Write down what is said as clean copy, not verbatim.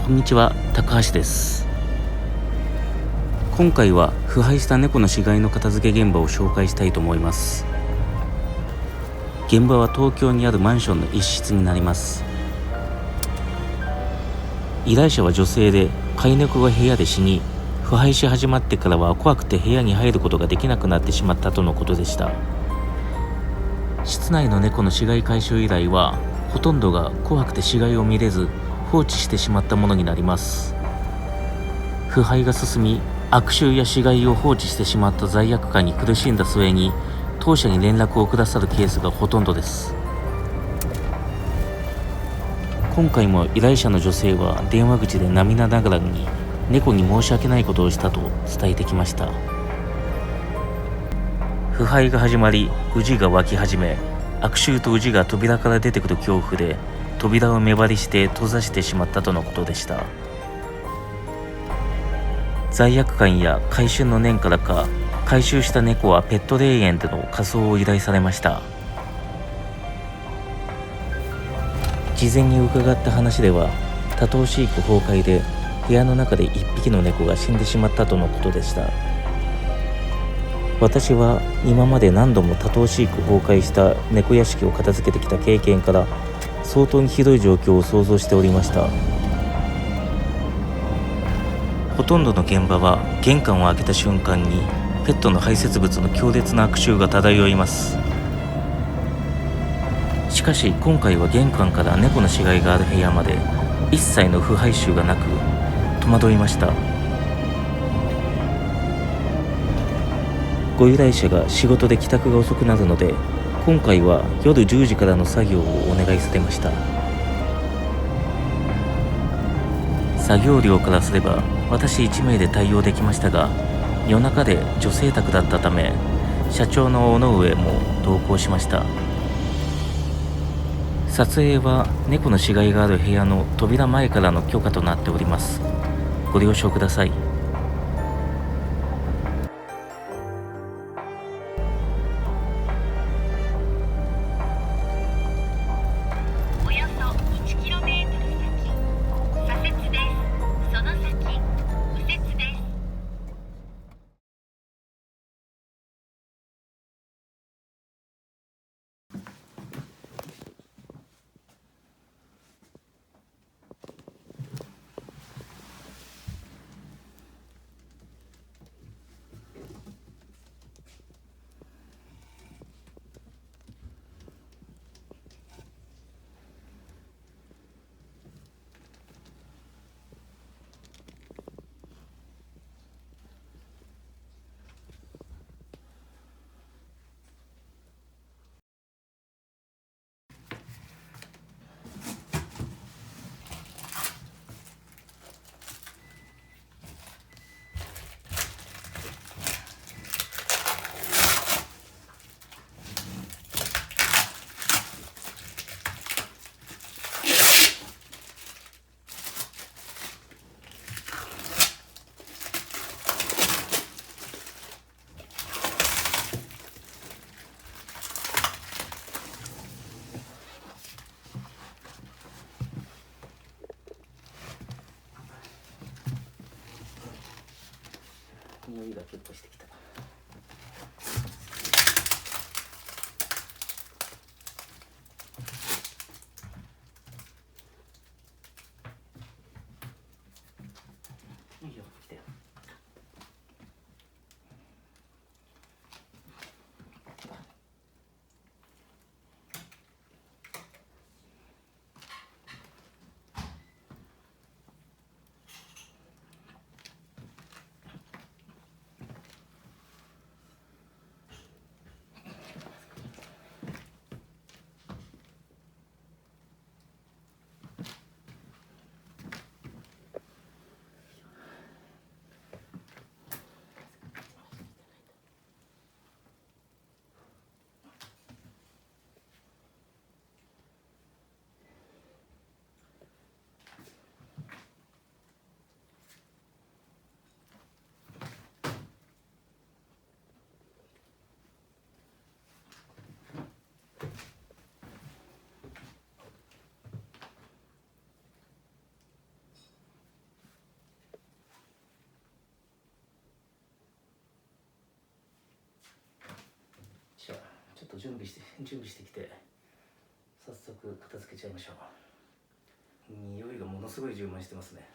こんにちは、高橋です。今回は腐敗した猫の死骸の片付け現場を紹介したいと思います。現場は東京にあるマンションの一室になります。依頼者は女性で、飼い猫が部屋で死に、腐敗し始まってからは怖くて部屋に入ることができなくなってしまったとのことでした。室内の猫の死骸回収依頼は、ほとんどが怖くて死骸を見れず放置してしまったものになります。腐敗が進み、悪臭や死骸を放置してしまった罪悪感に苦しんだ末に当社に連絡をくださるケースがほとんどです。今回も依頼者の女性は電話口で涙ながらに猫に申し訳ないことをしたと伝えてきました。腐敗が始まり、ウが湧き始め、悪臭とウが扉から出てくる恐怖で扉を目張りして閉ざしてしまったとのことでした。罪悪感や回収の念からか、回収した猫はペット霊園での火葬を依頼されました。事前に伺った話では、多頭飼育崩壊で部屋の中で1匹の猫が死んでしまったとのことでした。私は今まで何度も多頭飼育崩壊した猫屋敷を片付けてきた経験から相当にひどい状況を想像しておりました。ほとんどの現場は玄関を開けた瞬間にペットの排泄物の強烈な悪臭が漂います。しかし今回は玄関から猫の死骸がある部屋まで一切の腐敗臭がなく戸惑いました。ご依頼者が仕事で帰宅が遅くなるので、今回は夜10時からの作業をお願いされました。作業量からすれば私1名で対応できましたが、夜中で女性宅だったため社長の尾上も同行しました。撮影は猫の死骸がある部屋の扉前からの許可となっております。ご了承ください。およそ 1km 先、左折です。その先、右折です。匂いが結構してきた。いいよ、来てよ。と準備してきて、早速片付けちゃいましょう。匂いがものすごい充満してますね。